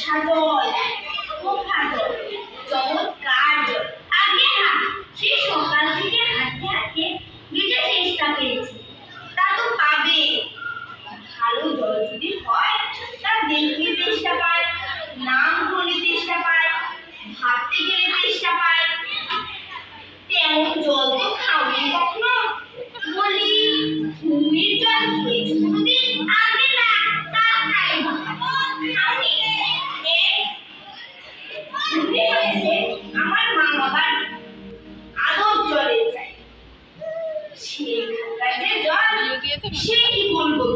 ফর্সা জল, কোথা জল, চমৎকার জল। আগে না, সে সকাল থেকে হাঁটতে হাঁটতে নিজে চেষ্টা পেয়েছে, তা তো পাবে। ভালো জল যদি হয়, তা দেখতে চেষ্টা পায়, নাম করলে চেষ্টা পায়, ভাবতে গেলে চেষ্টা পায়। তেমন জল তো খাওনি কখনো? বলি, ঘুমের জল খেয়েছো কোনোদিন? আগে না, তা খাই না। খাওনি? ঘুমে হয়েছে আমার মা বাবার আদর জলের চাই। সেখানকার যে জল, সে কি বলবো?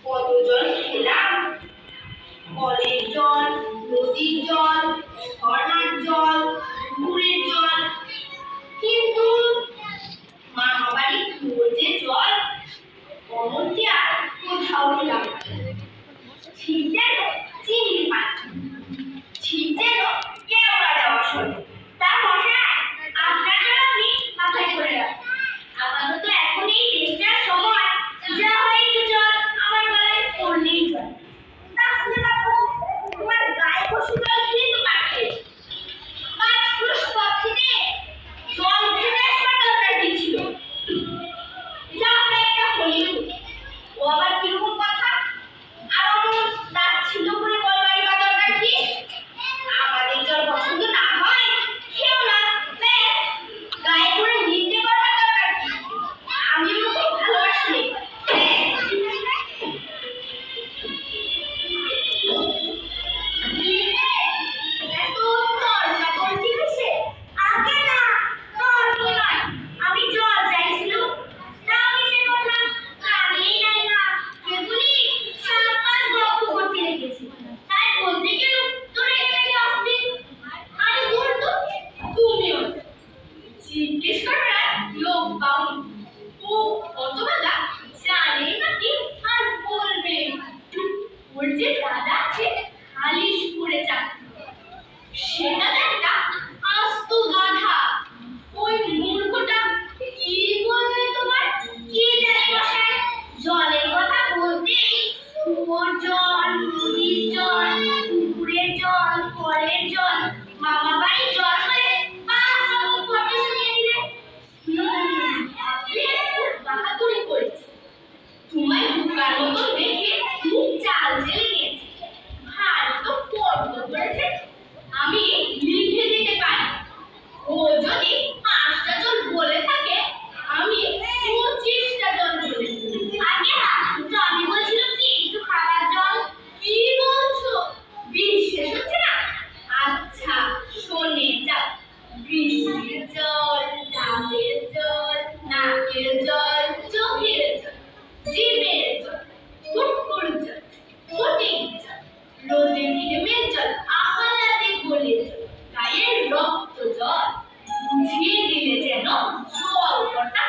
কত জল খেলাম, কলের জল, নদীর জল, ঝর্ণার জল, পুকুরের জল, কিন্তু মা বাবারই কুয়োর যে জল, অমনটি আর কোথাও পেলাম না। ঠিক যেন চিনির পাত্র, ঠিক যেন কেওড়া দেওয়া শোনে। তা মশাই, আপনার জল আপনি মাথায় করে রাখুন। আপাতত এখন এই টেস্টার সময় যা হয় একটু জল আমার গলায় পড়লেই জল। তাহলে বাবু, তোমার গায়ে পশু জল খেয়ে তো পারতে। মাছ পুরুষ পক্ষীতে জল খেতে সকালটা দিচ্ছিল, যা একটা হলেও ও আবার কিরকম কথা? আর অমন দাঁত ছিল করে বলবারই বা দরকার কি? আমাদের জল পছন্দ না হয় খেও না, ব্যাস। গায়ে করে নিতে করার দরকার কি? আমি ওকে ভালোবাসি। এত তর্কা করতে হয়েছে? আগে না, তর্ক নয়, আমি জল চাইছিলুম, তা আমি সে কথা কানেই নাই না, কেবলই সাত পাঁচ গল্প করতে লেগেছি। তাই বলতে গেলুম তোর এখানে অস্থির। আমি বলতো তুমিও জিজ্ঞেস করার লোক পাওনি। ও অতবাদা জানে নাকি আর বলবে? ওর যে দাদা আছে হালিশপুরে চাকরি, সেটা একটা আস্ত গাধা। ওই মূর্খটা কি বলবে তোমার? কে জানে মশাই, জলের কথা বলতেই কুয়োর জল, নদীর জল, পুকুরের জল, কলের জল, মামা বাড়ির জল হলে পাঁচ রকম কথা শুনিয়ে দিলে। ভাবলে খুব বাহাদুরি করেছে। তোমায় বোকার মতন দেখে খুব চাল চেলে নিয়েছে। ভারী তো পদ্ম করেছে। আমি লিখে দিতে পারি, ও যদি 5টা জল বলে থাকে, আমি 25টা জল বলে দেব। আগে না, তো আমি বলছিলাম কি একটু খাবার জল। কি বলছো? বিশ্বাস হচ্ছে না? আচ্ছা শোনে যাও। বৃষ্টির জল, ডাবের জল, নাকের জল, চোখের জল, জিভের জল, ফুটকুর জল, ফুটির জল, রোদে ঘেমের জল, আহলাদে গোলের জল, গায়ের রক্ত জল, বুঝিয়ে দিলে যেন জল কটা।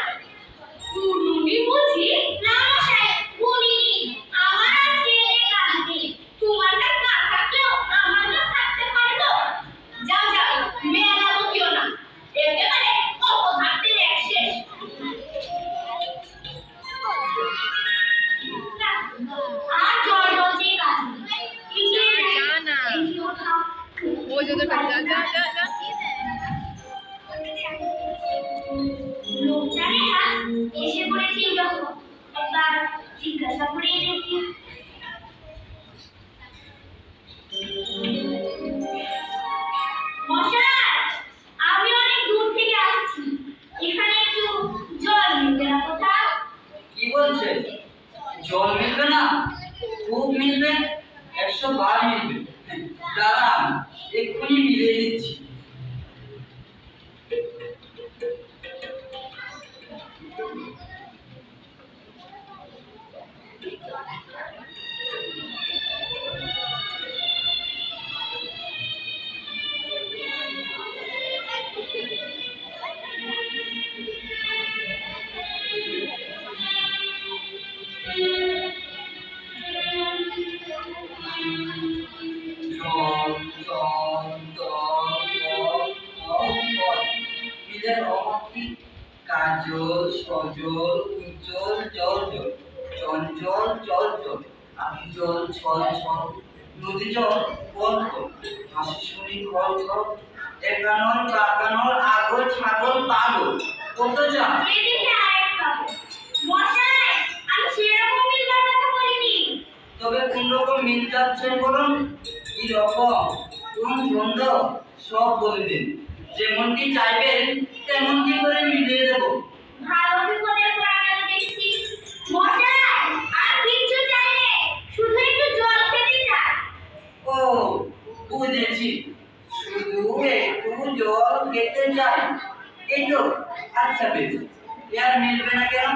টুনুনি বুঝি? না মশাই, বলিনি। আমার আর খেলে কাজ নেই। তোমার কাজ না থাকলেও আমার কাজ থাকতে পারতো। যাও যাও, মেলা বকিও না, একেবারে অপদার্থের এক শেষ। আর জল বলছে কাজ নেই। ওই যে যা যা যা যা লোকটারে হাত এসে পড়েছি যখন, একবার জিজ্ঞাসা করে দেখি। মশাই, আমি অনেক দূর থেকে আসছি, এখানে একটু জল মিলবে না কোথাও? কি বলছেন? জল মিলবে না? খুব মিলবে, 100 বার মিলবে। দাঁড়ান, এক্ষুনি মিলিয়ে দিচ্ছি। কাজল, সজল, উজ্জ্বল, জল জল, চঞ্চল, চল চল, আমি জল ছল ছল, নদী জল বন্ধ, হাসি শুনি খল খল, একানল কাকানল আগল ছাগল পাগল, কত যা। এদিকে আরেক বাবু। মশাই, আমি সেরকম মিলবার কথা বলিনি। তবে কোন রকম মিল যাচ্ছে বলুন? কি রকম, কোন ছন্দ, সব বলে দিন। যেমনটি চাইবেন তেমনটি করে মিলিয়ে দেব। ভালো বিপদে পড়া গেল দেখছি। মশাই, আর কিচ্ছু চাই নে, শুধু একটু জল খেতে চাই। ও, বুঝেছি, শুধু একটু জল খেতে চাই, এই তো। আচ্ছা বেশ, এ আর মিলবে না কেন?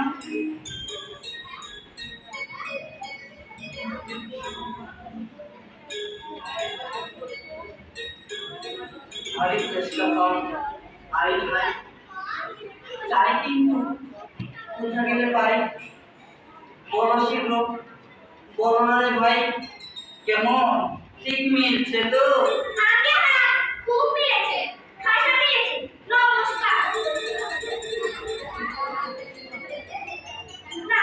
আরে চেষ্টা কর, আরে ভাই, চাই কিন্তু কোথা গেলে পাই? বড় শীঘ্র, বড় না রে ভাই, কেমন ঠিক মিলছে তো? আগে হ্যাঁ, খুব মিলেছে, খাসা মিলেছে। নমস্কার। না,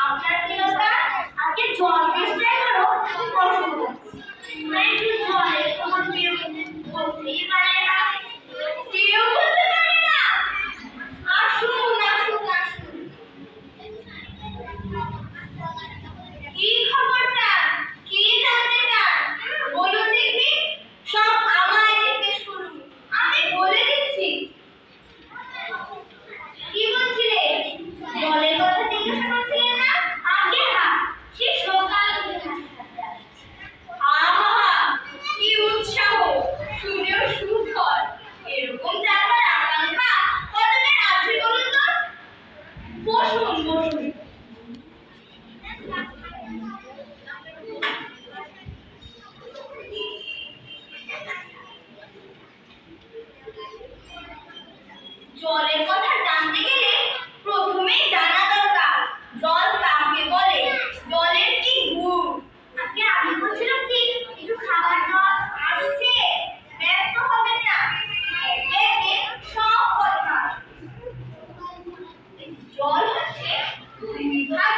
আপনার কি দরকার? আগে জল চেষ্টাই করো, অসুবিধা। মানে একটু জলে তোমার কেউ বলতেই পারে না। কেউ বলতে পারে না। আসুন, আসুন, আসুন। কি খবরটা? কি জানতে চান? বলুন দেখি। সব আমায় জিজ্ঞেস করুন, আমি বলে দিচ্ছি। কি বলছিলেন? জলের কথা জিজ্ঞাসা করছিলেন না? আগে হ্যাঁ, সে সকাল থেকে হাসতে আসছে। আহা, কি উৎসাহ! শুনেও সুখর। এরকম জানবার আকাঙ্ক্ষা কতদিন আছে বলুন তো? বসুন, বসুন। জলের কথা জানতে গেলে প্রথমেই জানা দরকার জল কাকে বলে, জলের কি গুণ। আজকে আমি বলছিলাম কি, একটু খাবার জল আসছে, ব্যস্ত হবেন না, একে একে সব কথা। জল হচ্ছে দুই ভাগ